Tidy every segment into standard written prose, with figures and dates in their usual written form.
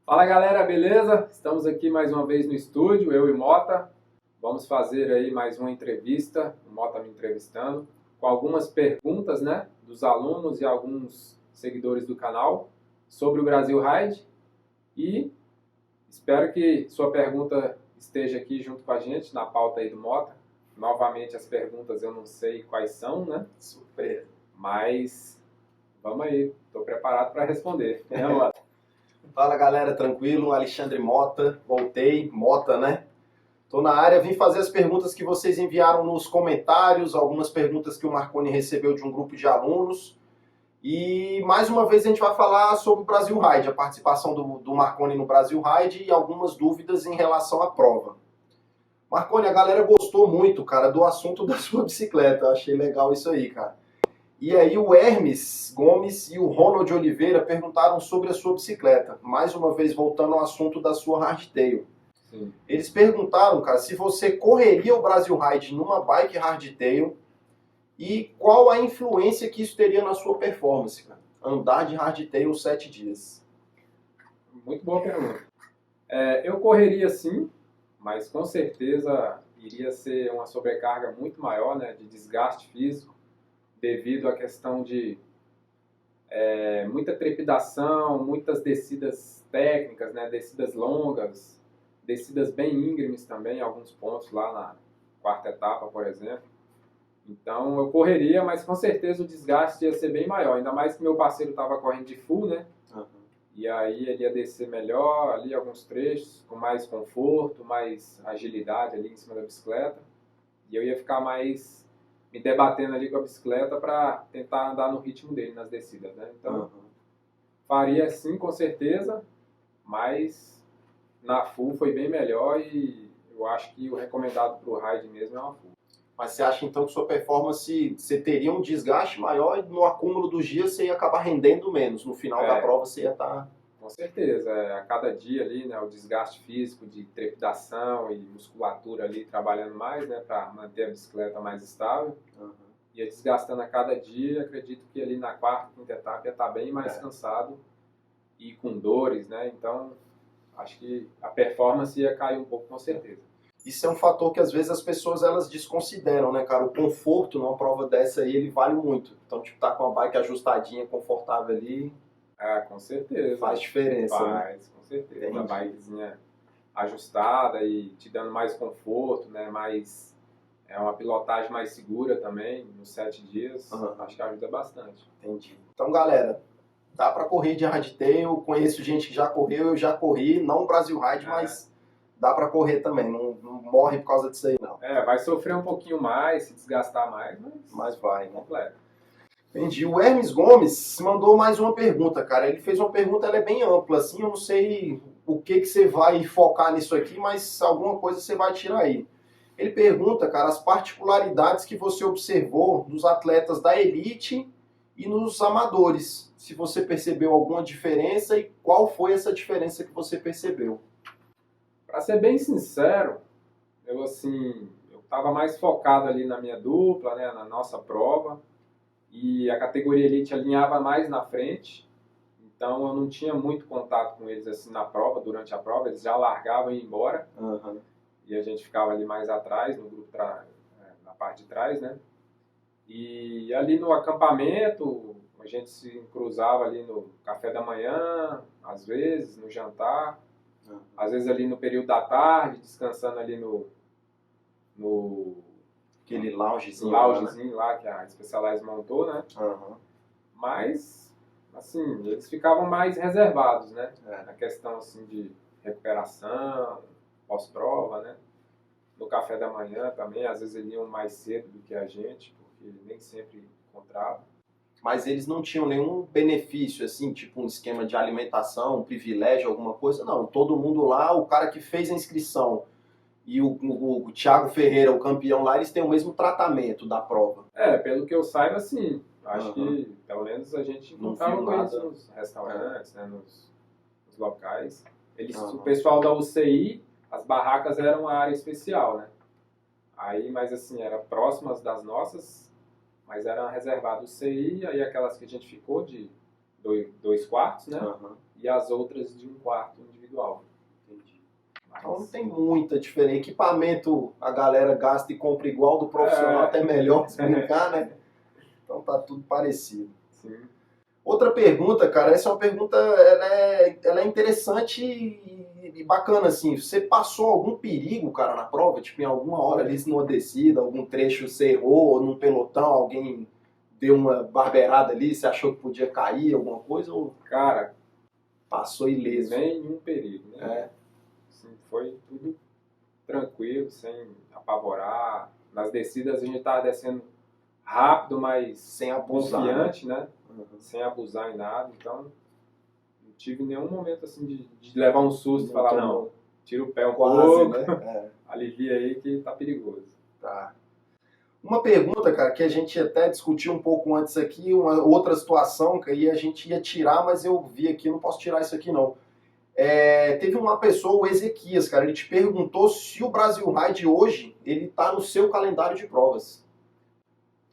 Fala galera, beleza? Estamos aqui mais uma vez no estúdio, eu e Mota. Vamos fazer aí mais uma entrevista, o Mota me entrevistando, com algumas perguntas, né, dos alunos e alguns seguidores do canal sobre o Brasil Ride. E espero que sua pergunta esteja aqui junto com a gente na pauta aí do Mota. Novamente as perguntas eu não sei quais são, né? Surpresa. Mas vamos aí, estou preparado para responder. É, Mota? Fala galera, tranquilo? Alexandre Mota, voltei, Mota, né? Tô na área, vim fazer as perguntas que vocês enviaram nos comentários, algumas perguntas que o Marconi recebeu de um grupo de alunos. E mais uma vez a gente vai falar sobre o Brasil Ride, a participação do Marconi no Brasil Ride e algumas dúvidas em relação à prova. Marconi, a galera gostou muito, cara, do assunto da sua bicicleta. Eu achei legal isso aí, cara. E aí o Hermes Gomes e o Ronald Oliveira perguntaram sobre a sua bicicleta. Mais uma vez, voltando ao assunto da sua hardtail. Sim. Eles perguntaram, cara, se você correria o Brasil Ride numa bike hardtail e qual a influência que isso teria na sua performance, cara. Andar de hardtail 7 dias. Muito boa pergunta. Eu correria sim, mas com certeza iria ser uma sobrecarga muito maior, né, de desgaste físico, devido à questão de muita trepidação, muitas descidas técnicas, né, descidas longas, descidas bem íngremes também, em alguns pontos lá na quarta etapa, por exemplo. Então eu correria, mas com certeza o desgaste ia ser bem maior, ainda mais que meu parceiro estava correndo de full, né? E aí ele ia descer melhor ali alguns trechos, com mais conforto, mais agilidade ali em cima da bicicleta. E eu ia ficar mais me debatendo ali com a bicicleta para tentar andar no ritmo dele nas descidas, né? Então, faria sim, com certeza, mas na full foi bem melhor e eu acho que o recomendado para o ride mesmo é uma full. Mas você acha então que sua performance, você teria um desgaste maior e no acúmulo dos dias você ia acabar rendendo menos. No final da prova você ia estar... Com certeza, a cada dia ali, né, o desgaste físico de trepidação e musculatura ali trabalhando mais, né, para manter a bicicleta mais estável. Ia desgastando a cada dia, acredito que ali na quarta, quinta etapa ia estar bem mais cansado e com dores, né, então acho que a performance ia cair um pouco com certeza. Isso é um fator que às vezes as pessoas elas desconsideram, né, cara? O conforto numa prova dessa aí, ele vale muito. Então, tipo, tá com a bike ajustadinha, confortável ali... Com certeza. Faz diferença, Faz, né? Com certeza. Uma bikezinha ajustada e te dando mais conforto, né? Uma pilotagem mais segura também, nos 7 dias. Acho que ajuda bastante. Entendi. Então, galera, dá pra correr de hardtail. Conheço gente que já correu, eu já corri. Não o Brasil Ride, mas dá pra correr também. Não morre por causa disso aí, não. Vai sofrer um pouquinho mais, se desgastar mais, mas vai, né? Completo. Entendi. O Hermes Gomes mandou mais uma pergunta, cara. Ele fez uma pergunta, ela é bem ampla, assim, eu não sei o que você vai focar nisso aqui, mas alguma coisa você vai tirar aí. Ele pergunta, cara, as particularidades que você observou nos atletas da elite e nos amadores. Se você percebeu alguma diferença e qual foi essa diferença que você percebeu. Para ser bem sincero, eu estava mais focado ali na minha dupla, né, na nossa prova. E a categoria elite alinhava mais na frente, então eu não tinha muito contato com eles assim na prova, durante a prova, eles já largavam e iam embora, e a gente ficava ali mais atrás, no grupo na parte de trás, né? E ali no acampamento, a gente se cruzava ali no café da manhã, às vezes, no jantar, às vezes ali no período da tarde, descansando ali no aquele loungezinho lá que a Specialized montou, né? Mas, assim, eles ficavam mais reservados, né? Na questão, assim, de recuperação, pós-prova, né? No café da manhã também, às vezes eles iam mais cedo do que a gente, porque nem sempre encontravam. Mas eles não tinham nenhum benefício, assim, tipo um esquema de alimentação, um privilégio, alguma coisa? Não, todo mundo lá, o cara que fez a inscrição e o Thiago Ferreira, o campeão lá, eles têm o mesmo tratamento da prova. Pelo que eu saiba, sim. Acho que, pelo menos, a gente encontrava com eles nos restaurantes, né, nos locais. O pessoal da UCI, as barracas eram uma área especial, né? Aí, mas assim, eram próximas das nossas, mas eram reservadas UCI, aí aquelas que a gente ficou de 2 quartos, né? E as outras de 1 quarto individual. individual. Entendi. Mas, Então não tem muita diferença. Equipamento a galera gasta e compra igual, do profissional até melhor, se brincar, né? Então tá tudo parecido. sim. Outra pergunta, cara, essa é uma pergunta, ela é interessante e bacana, assim. Você passou algum perigo, cara, na prova? Tipo, em alguma hora ali, numa descida, algum trecho você errou, ou num pelotão, alguém deu uma barbeirada ali, você achou que podia cair, alguma coisa, ou Cara, passou ileso? nenhum perigo, né? É. Assim, foi tudo tranquilo, sem apavorar. Nas descidas a gente tava descendo rápido, mas Sem abusar, confiante, né? Uhum. Sem abusar em nada. Então, não tive nenhum momento assim de levar um susto e falar, tomou. não, tira o pé um Quase, pouco, né? alivia aí que tá perigoso. Tá. Uma pergunta, cara, que a gente até discutiu um pouco antes aqui, uma outra situação que aí a gente ia tirar, mas eu vi aqui, não posso tirar isso aqui não. Teve uma pessoa, o Ezequias, cara, ele te perguntou se o Brasil Ride hoje, ele tá no seu calendário de provas.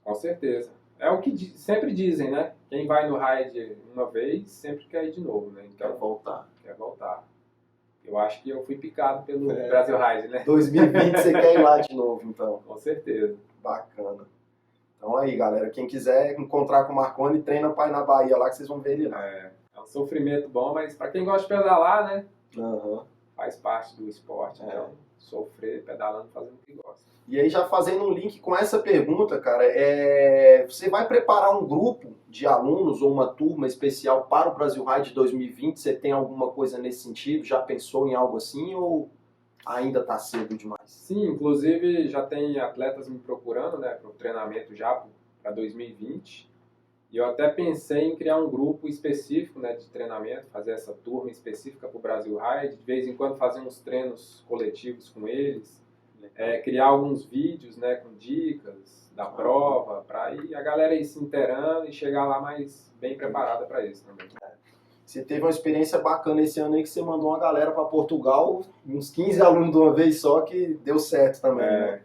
Com certeza. É o que sempre dizem, né? Quem vai no ride uma vez, sempre quer ir de novo, né? Quer Então, voltar. quer voltar. Eu acho que eu fui picado pelo Brasil Ride, né? 2020 você quer ir lá de novo, então. Com certeza. Bacana. Então aí, galera, quem quiser encontrar com o Marconi, treina pra ir na Bahia lá que vocês vão ver ele lá. É um sofrimento bom, mas para quem gosta de pedalar, né? Uhum. Faz parte do esporte. Então, sofrer pedalando, fazendo o que gosta. E aí, já fazendo um link com essa pergunta, cara, você vai preparar um grupo de alunos ou uma turma especial para o Brasil Ride 2020? Você tem alguma coisa nesse sentido? Já pensou em algo assim ou ainda está cedo demais? Sim, inclusive já tem atletas me procurando, né, para o treinamento já para 2020. E eu até pensei em criar um grupo específico, né, de treinamento, fazer essa turma específica para o Brasil Ride, de vez em quando fazer uns treinos coletivos com eles, criar alguns vídeos, né, com dicas da prova, para aí a galera ir se inteirando e chegar lá mais bem preparada para isso também. Você teve uma experiência bacana esse ano aí que você mandou uma galera para Portugal, uns 15 alunos de uma vez só, que deu certo também, né?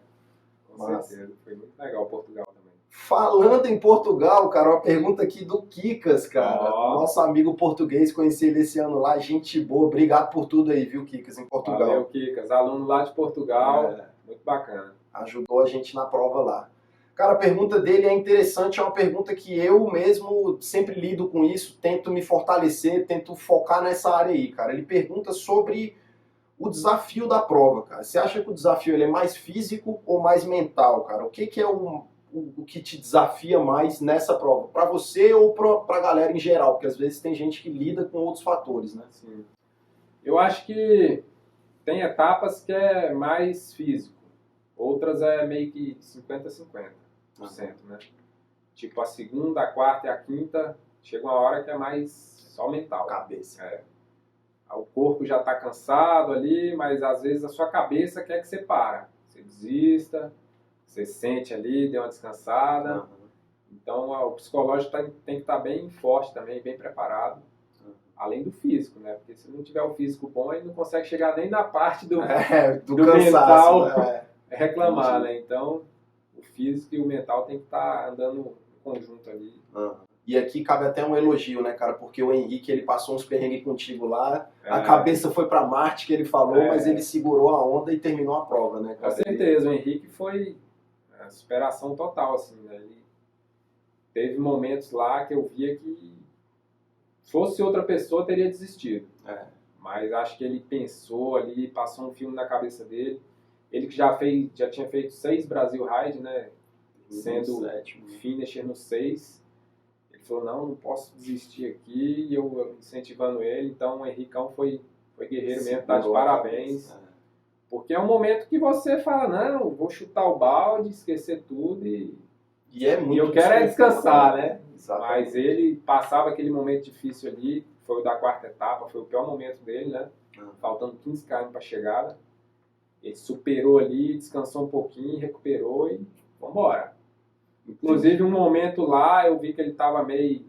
Com certeza, foi muito legal Portugal também. Falando em Portugal, cara, uma pergunta aqui do Kikas, cara. Nosso amigo português, conheci ele esse ano lá, gente boa. Obrigado por tudo aí, viu, Kikas, em Portugal. Valeu, Kikas. Aluno lá de Portugal, muito bacana. Ajudou a gente na prova lá. Cara, a pergunta dele é interessante, é uma pergunta que eu mesmo sempre lido com isso, tento me fortalecer, tento focar nessa área aí, cara. Ele pergunta sobre o desafio da prova, cara. Você acha que o desafio ele é mais físico ou mais mental, cara? O que é o que te desafia mais nessa prova? Para você ou para a galera em geral? Porque às vezes tem gente que lida com outros fatores, né? Sim. Eu acho que tem etapas que é mais físico, outras é meio que 50-50%, né? Tipo a segunda, a quarta e a quinta, chega uma hora que é mais só mental. Cabeça. O corpo já está cansado ali, mas às vezes a sua cabeça quer que você para, você desista, você sente ali, dê uma descansada. Então o psicológico tem que estar bem forte também, bem preparado. Além do físico, né? Porque se não tiver o físico bom, ele não consegue chegar nem na parte do cansaço, mental né? Reclamar, né? Então o físico e o mental tem que estar andando em conjunto ali. E aqui cabe até um elogio, né, cara? Porque o Henrique, ele passou uns perrengues contigo lá, a cabeça foi pra Marte, que ele falou, mas ele segurou a onda e terminou a prova, né, cara? Com certeza, o Henrique foi a superação total, assim, né? Ele teve momentos lá que eu via que fosse outra pessoa teria desistido. Mas acho que ele pensou ali, passou um filme na cabeça dele. Ele que já tinha feito 6 Brasil Ride, né? Sendo finisher no 6. Ele falou, não posso desistir aqui. E eu incentivando ele. Então o Henricão foi guerreiro mesmo, tá de parabéns. Porque é um momento que você fala, não, vou chutar o balde, esquecer tudo e eu quero descansar, né? Exatamente. Mas ele passava aquele momento difícil ali, foi o da quarta etapa, foi o pior momento dele, né? Faltando 15 km para a chegada. Ele superou ali, descansou um pouquinho, recuperou e vambora. Inclusive, um momento lá, eu vi que ele estava meio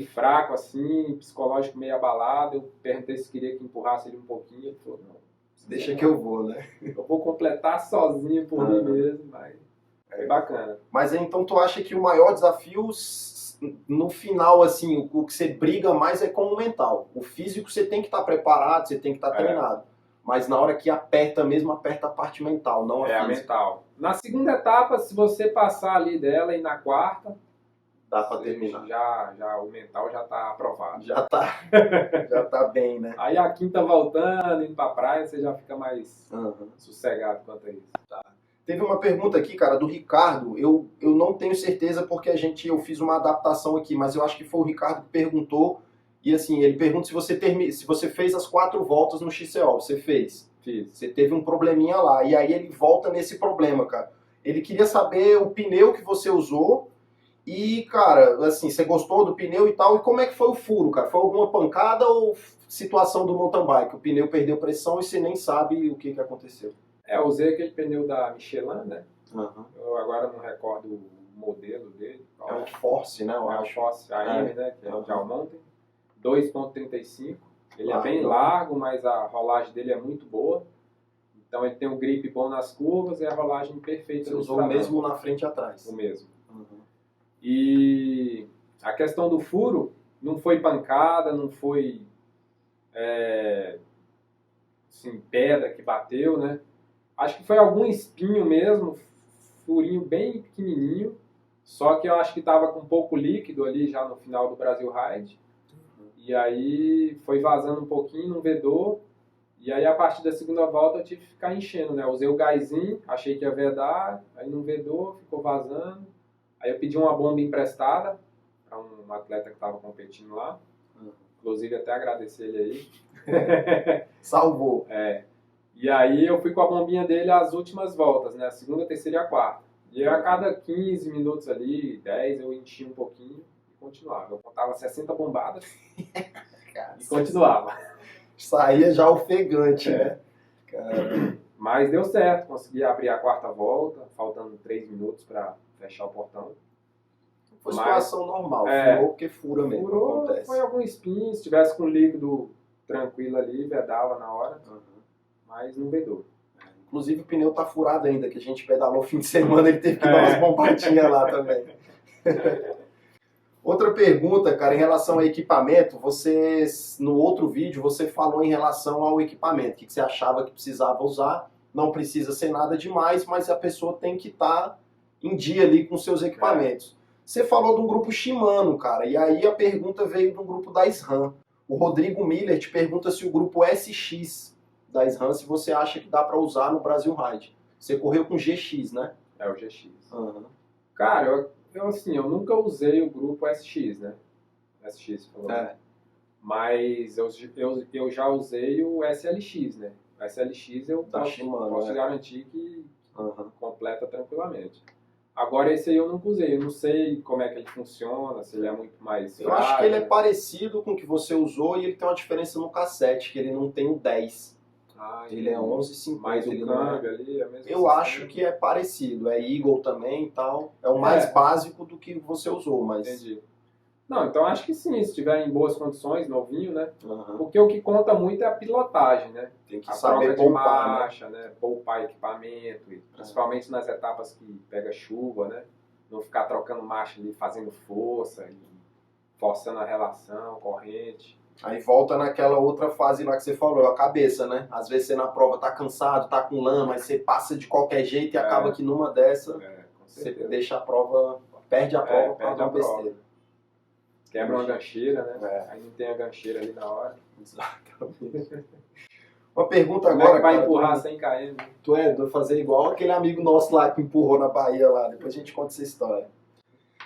fraco, assim, psicológico meio abalado. Eu perguntei se queria que empurrasse ele um pouquinho. Ele falou, não. Deixa que eu vou, né? Eu vou completar sozinho por mim mesmo, mas foi bacana. Mas então tu acha que o maior desafio no final, assim, o que você briga mais é com o mental. O físico você tem que estar preparado, você tem que estar treinado. Mas na hora que aperta mesmo, aperta a parte mental, não a física. A mental. Na segunda etapa, se você passar ali dela e na quarta, dá para terminar. Já, o mental já está aprovado. Já tá bem, né? Aí a quinta voltando, indo pra praia, você já fica mais sossegado quanto a isso. Tá. Teve uma pergunta aqui, cara, do Ricardo. Eu não tenho certeza porque eu fiz uma adaptação aqui, mas eu acho que foi o Ricardo que perguntou. E assim, ele pergunta se você fez as 4 voltas no XCO. Você fez? Fiz. Você teve um probleminha lá. E aí ele volta nesse problema, cara. Ele queria saber o pneu que você usou. E, cara, assim, você gostou do pneu e tal. E como é que foi o furo, cara? Foi alguma pancada ou situação do mountain bike? O pneu perdeu pressão e você nem sabe o que aconteceu. Eu usei aquele pneu da Michelin, né? Uhum. Eu agora não recordo o modelo dele. É um Force, né? O Force AM, né? Que é o Down Mountain. 2.35. Ele é bem largo, mas a rolagem dele é muito boa. Então ele tem um grip bom nas curvas e a rolagem perfeita. Você usou o mesmo na frente e atrás? O mesmo. E a questão do furo não foi pancada, não foi assim, pedra que bateu, né? Acho que foi algum espinho mesmo, furinho bem pequenininho, só que eu acho que estava com pouco líquido ali já no final do Brasil Ride. E aí foi vazando um pouquinho, não vedou. E aí a partir da segunda volta eu tive que ficar enchendo, né? Usei o gásinho, achei que ia vedar, aí não vedou, ficou vazando. Aí eu pedi uma bomba emprestada para um atleta que estava competindo lá. Inclusive até agradecer ele aí. Salvou. E aí eu fui com a bombinha dele às últimas voltas, né? A segunda, a terceira e a quarta. E a cada 15 minutos ali, 10, eu enchia um pouquinho e continuava. Eu contava 60 bombadas e continuava. Saía já ofegante, né? Cara. Mas deu certo, consegui abrir a quarta volta, faltando 3 minutos para fechar o portão. Foi situação normal, furou porque fura mesmo, furou, acontece. Foi algum espinho, se tivesse com líquido tranquilo ali, vedava na hora, mas não vedou. Inclusive o pneu tá furado ainda, que a gente pedalou fim de semana, ele teve que dar umas bombadinhas lá também. Outra pergunta, cara, em relação ao equipamento, no outro vídeo você falou em relação ao equipamento, o que você achava que precisava usar, não precisa ser nada demais, mas a pessoa tem que estar em dia ali com seus equipamentos. Você falou de um grupo Shimano, cara, e aí a pergunta veio do grupo da SRAM. O Rodrigo Miller te pergunta se o grupo SX da SRAM, se você acha que dá para usar no Brasil Ride. Você correu com GX, né? É o GX. Cara, eu nunca usei o grupo SX, né? SX, falou. Mas eu já usei o SLX, né? O SLX eu posso garantir que completa tranquilamente. Agora esse aí eu nunca usei, eu não sei como é que ele funciona, se ele é muito mais frágil. Eu acho que ele é parecido com o que você usou e ele tem uma diferença no cassete, que ele não tem o 10. Ele é 11,50. Mais o câmbio ali, é mesmo. Eu acho que é parecido, é Eagle também e tal. É o mais básico do que você usou, mas... Entendi. Não, então acho que sim, se estiver em boas condições, novinho, né? Porque o que conta muito é a pilotagem, né? Tem que a saber troca de marcha, né? Poupar equipamento, principalmente nas etapas que pega chuva, né? Não ficar trocando marcha ali, fazendo força, e forçando a relação, corrente. Aí volta naquela outra fase lá que você falou, a cabeça, né? Às vezes você na prova tá cansado, tá com lama, mas você passa de qualquer jeito e acaba que numa dessa você deixa a prova, perde a prova pra dar besteira. Quebra uma gancheira, né? Aí não tem a gancheira ali na hora. Exatamente. Uma pergunta agora, vai empurrar 100 km. Tu é doido fazer igual aquele amigo nosso lá que empurrou na Bahia lá. Depois a gente conta essa história.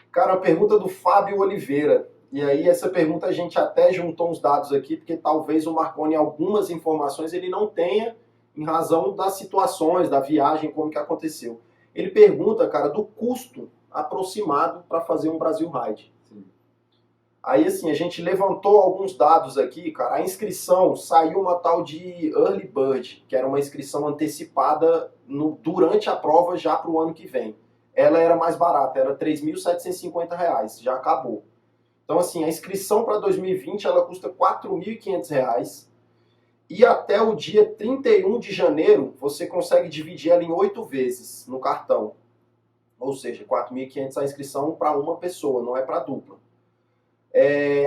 Cara, uma pergunta do Fábio Oliveira. E aí essa pergunta a gente até juntou uns dados aqui, porque talvez o Marconi algumas informações ele não tenha em razão das situações, da viagem, como que aconteceu. Ele pergunta, cara, do custo aproximado para fazer um Brasil Ride. Aí, assim, a gente levantou alguns dados aqui, cara. A inscrição saiu uma tal de Early Bird, que era uma inscrição antecipada durante a prova já para o ano que vem. Ela era mais barata, era R$ 3.750, já acabou. Então, assim, a inscrição para 2020 ela custa R$ 4.500 e até o dia 31 de janeiro você consegue dividir ela em 8 vezes no cartão. Ou seja, R$ 4.500 a inscrição para uma pessoa, não é para dupla.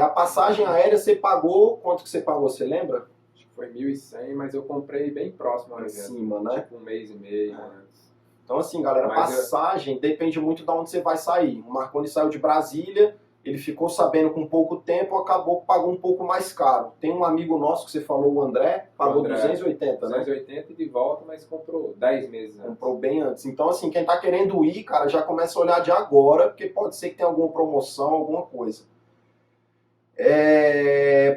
A passagem aérea você pagou, quanto que você pagou, você lembra? Acho que foi 1.100, mas eu comprei bem próximo ao Em evento. cima, né? Tipo um mês e meio antes. Então assim, galera, Mas passagem depende muito de onde você vai sair. O Marconi saiu de Brasília, ele ficou sabendo com pouco tempo, acabou que pagou um pouco mais caro. Tem um amigo nosso que você falou, o André, pagou 280, né? 280 e de volta, mas comprou 10 meses antes. Comprou bem antes. Então assim, quem tá querendo ir, cara, já começa a olhar de agora, porque pode ser que tenha alguma promoção, alguma coisa.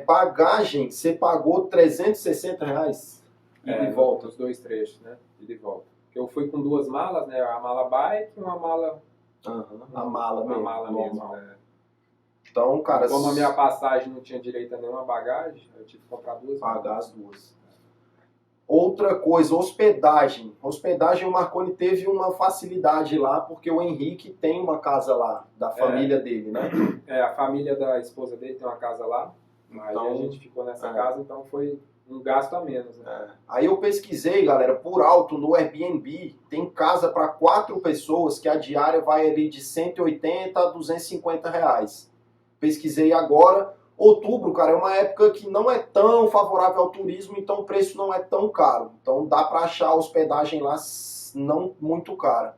Bagagem, você pagou R$360 e de volta. Os dois trechos, né? E de volta. Porque eu fui com duas malas, né? A mala bike e uma mala... A mala uma mesmo. mala mesmo, né? Então, cara... Como a minha passagem não tinha direito a nenhuma bagagem, eu tive que comprar duas. Pagar as duas. Outra coisa, hospedagem. Hospedagem, o Marconi teve uma facilidade lá, porque o Henrique tem uma casa lá, da família dele, né? A família da esposa dele tem uma casa lá. Então, aí a gente ficou nessa casa, então foi um gasto a menos, né? Aí eu pesquisei, galera, por alto, no Airbnb, tem casa para 4 pessoas que a diária vai ali de 180 a R$250. Pesquisei agora. Outubro, cara, é uma época que não é tão favorável ao turismo, então o preço não é tão caro. Então dá para achar a hospedagem lá não muito cara.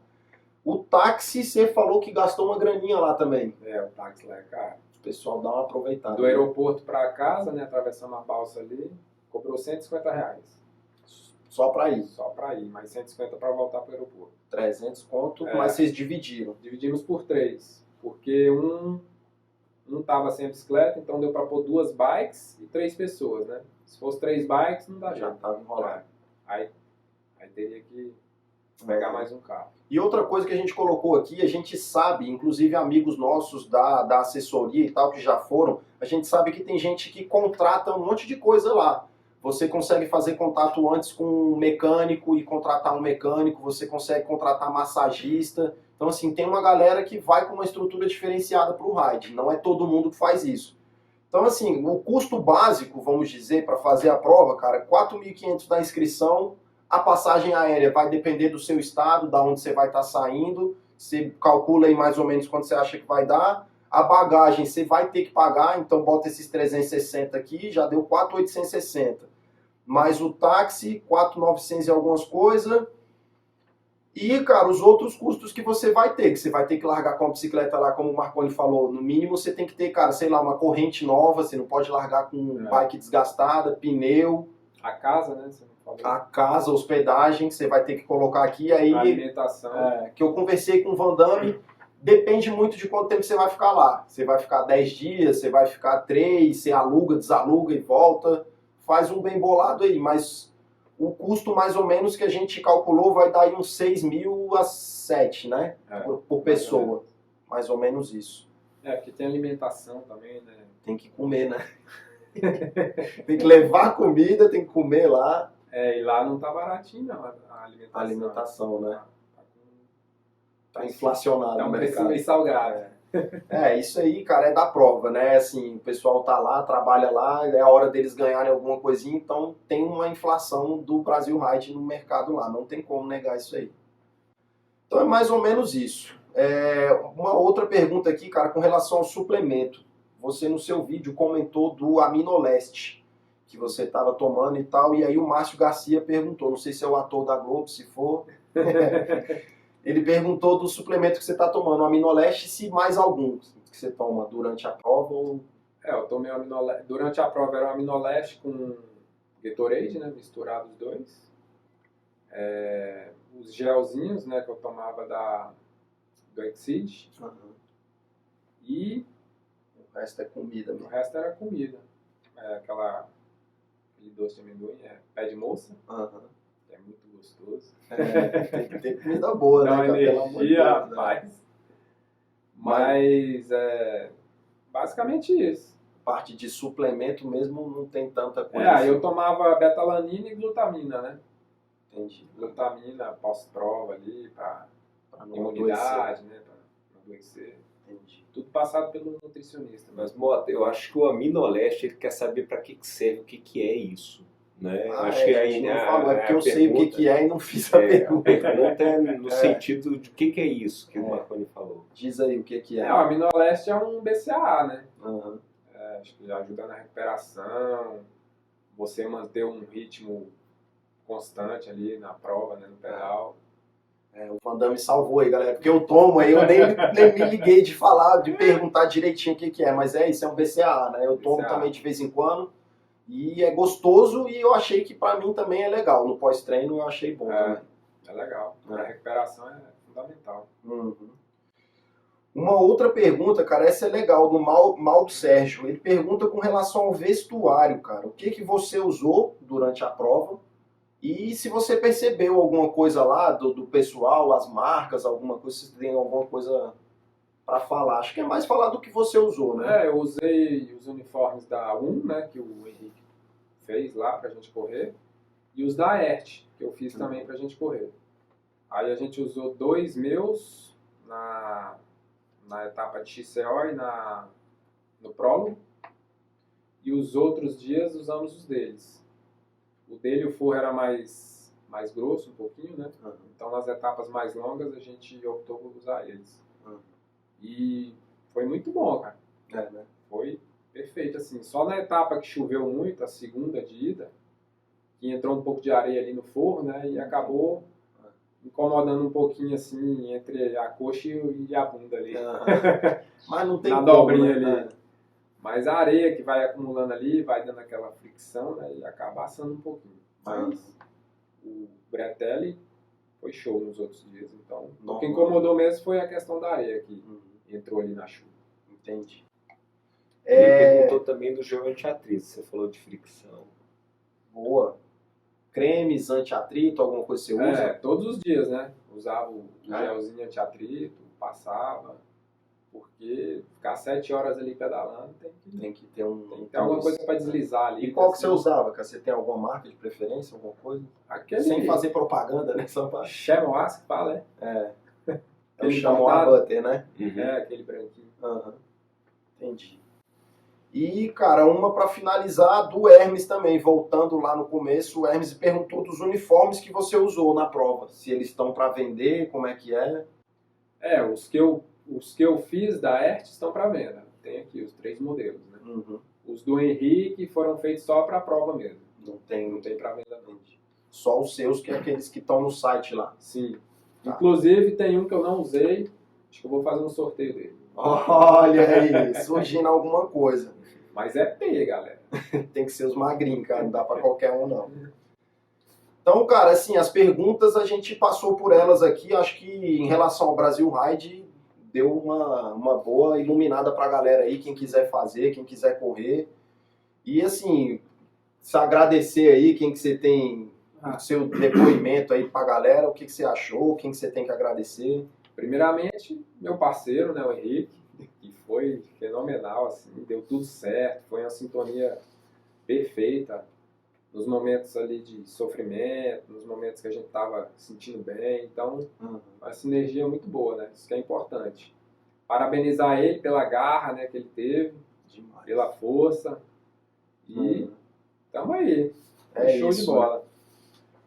O táxi, você falou que gastou uma graninha lá também. O táxi lá é caro. O pessoal dá uma aproveitada. Do aeroporto para casa, né, atravessando a balsa ali, cobrou R$150. Só para ir? Só para ir, mais 150 para voltar para o aeroporto. 300 conto, mas vocês dividiram? Dividimos por 3, porque um tava sem bicicleta, então deu para pôr 2 bikes e 3 pessoas, né? Se fosse 3 bikes, não dá Já tava enrolado. Aí teria que pegar mais um carro. E outra coisa que a gente colocou aqui, a gente sabe, inclusive amigos nossos da assessoria e tal, que já foram, a gente sabe que tem gente que contrata um monte de coisa lá. Você consegue fazer contato antes com um mecânico e contratar um mecânico, você consegue contratar massagista. Então, assim, tem uma galera que vai com uma estrutura diferenciada para o ride. Não é todo mundo que faz isso. Então, assim, o custo básico, vamos dizer, para fazer a prova, cara, é R$4.500 da inscrição. A passagem aérea vai depender do seu estado, da onde você vai estar saindo. Você calcula aí mais ou menos quanto você acha que vai dar. A bagagem você vai ter que pagar, então bota esses 360 aqui, já deu 4.860. Mais o táxi, 4.900 e algumas coisas. E, cara, os outros custos que você vai ter, que você vai ter que largar com a bicicleta lá, como o Marconi falou, no mínimo você tem que ter, cara, sei lá, uma corrente nova, você não pode largar com bike desgastada, pneu. A casa, né? Você não falou. A casa, hospedagem, você vai ter que colocar aqui. Aí, a alimentação. Que eu conversei com o Van Damme, depende muito de quanto tempo você vai ficar lá. Você vai ficar 10 dias, você vai ficar 3, você aluga, desaluga e volta. Faz um bem bolado aí, mas o custo mais ou menos que a gente calculou vai dar aí uns 6.000 a 7, né? Por pessoa. Mais ou menos isso. Porque tem alimentação também, né? Tem que comer, né? Tem que levar comida, tem que comer lá. E lá não tá baratinho não, a alimentação. A alimentação, né? Tá inflacionado. Tá um preço meio salgado. Isso aí, cara, é da prova, né? Assim, o pessoal tá lá, trabalha lá, é a hora deles ganharem alguma coisinha, então tem uma inflação do Brasil Ride no mercado lá, não tem como negar isso aí. Então é mais ou menos isso. Uma outra pergunta aqui, cara, com relação ao suplemento. Você no seu vídeo comentou do Aminoleste, que você estava tomando e tal, e aí o Márcio Garcia perguntou, não sei se é o ator da Globo, se for... Ele perguntou do suplemento que você está tomando, o Aminoleste, se mais algum que você toma durante a prova ou... Eu tomei o Aminoleste. Durante a prova era o Aminoleste com Gatorade, né? Misturado os dois. Os gelzinhos, né? Que eu tomava do Exceed. E... O resto é comida mesmo. O resto era comida. Aquele doce de amendoim, pé de moça. É muito gostoso. Tem que ter comida boa, dá né? Dá uma energia, rapaz. Mas basicamente isso. Parte de suplemento mesmo não tem tanta coisa. Aí eu tomava betalanina e glutamina, né? Entendi. Glutamina pós-prova ali, pra imunidade, né? Pra não adoecer. Entendi. Tudo passado pelo nutricionista. Mas, Mota, eu acho que o Aminoleste ele quer saber para que serve, o que é isso. né? Ah, Acho que a aí, gente né, não falou, é porque eu sei o pergunta, que é e não fiz a a pergunta. pergunta é no sentido de o que é isso que o Marconi falou. Diz aí o que é. O Aminoleste é um BCAA, né? Uhum. Acho que ajuda na recuperação, você manter um ritmo constante ali na prova, né, no pedal. O Van Damme salvou aí, galera, porque eu tomo aí, eu nem me liguei de falar, de perguntar direitinho o que é, mas isso é um BCAA, né? Eu tomo BCAA. também de vez em quando e é gostoso e eu achei que pra mim também é legal. No pós-treino eu achei bom também. É legal, a recuperação é fundamental. Uhum. Uma outra pergunta, cara, essa é legal, do Mauro Sérgio. Ele pergunta com relação ao vestuário, cara. O que você usou durante a prova? E se você percebeu alguma coisa lá do pessoal, as marcas, alguma coisa, se tem alguma coisa para falar. Acho que é mais falar do que você usou, né? Eu usei os uniformes da 1, né, que o Henrique fez lá pra gente correr, e os da ERT, que eu fiz também pra gente correr. Aí a gente usou 2 meus na etapa de XCO e no prólogo, e os outros dias usamos os deles. O dele, o forro era mais grosso um pouquinho, né? Então nas etapas mais longas a gente optou por usar eles. E foi muito bom, cara. Né? Foi perfeito, assim. Só na etapa que choveu muito, a segunda de ida, que entrou um pouco de areia ali no forro, né? E acabou incomodando um pouquinho, assim, entre a coxa e a bunda ali. Mas não tem na como, dobrinha né? ali. Mas a areia que vai acumulando ali, vai dando aquela fricção, né? E acaba assando um pouquinho. Mas o Bretelli foi show nos outros dias. Então, o que incomodou mesmo foi a questão da areia que entrou ali na chuva. Entendi. Ele perguntou também do gel anti-atrito. Você falou de fricção. Boa. Cremes anti-atrito, alguma coisa que você usa? Todos os dias, né? Usava o gelzinho anti-atrito, passava. Porque ficar 7 horas ali pedalando tem que ter alguma coisa para deslizar ali. E qual que você usava, cara? Você tem alguma marca de preferência, alguma coisa? Sem fazer propaganda, né? Chamois que fala, É o Chamois Butter, né? Aquele branquinho. Entendi. E, cara, uma para finalizar do Hermes também, voltando lá no começo, o Hermes perguntou dos uniformes que você usou na prova, se eles estão para vender, como é que é? Os que eu fiz da ERT estão para venda. Tem aqui os 3 modelos, né? Os do Henrique foram feitos só para a prova mesmo. Não tem para venda não. Só os seus, que é aqueles que estão no site lá. Sim. Tá. Inclusive tem um que eu não usei, acho que eu vou fazer um sorteio dele. Olha aí, surgindo alguma coisa. Mas é P, galera. Tem que ser os magrinhos, cara, não dá para qualquer um não. Então, cara, assim, as perguntas a gente passou por elas aqui, acho que em relação ao Brasil Ride deu uma boa iluminada pra galera aí, quem quiser fazer, quem quiser correr. E assim, se agradecer aí, quem que você tem seu depoimento aí pra galera, o que você achou, quem que você tem que agradecer. Primeiramente, meu parceiro, né, o Henrique, que foi fenomenal, assim, deu tudo certo, foi uma sintonia perfeita nos momentos ali de sofrimento, nos momentos que a gente estava sentindo bem, então uma sinergia muito boa, né, isso que é importante. Parabenizar ele pela garra, né, que ele teve, pela força, e tamo aí, show de bola.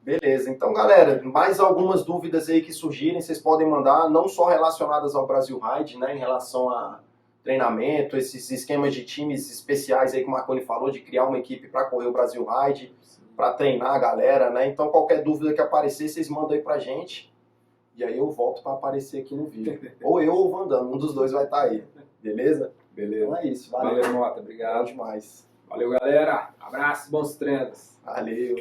Beleza, então galera, mais algumas dúvidas aí que surgirem, vocês podem mandar, não só relacionadas ao Brasil Ride, né, em relação a treinamento, esses esquemas de times especiais aí que o Marconi falou, de criar uma equipe para correr o Brasil Ride, para treinar a galera, né, então qualquer dúvida que aparecer, vocês mandam aí pra gente, e aí eu volto para aparecer aqui no vídeo, ou eu ou o Van Damme, um dos dois vai estar aí, beleza? Beleza. Então é isso, valeu. Valeu, Mota, obrigado. Bom demais. Valeu, galera, abraço, bons treinos. Valeu.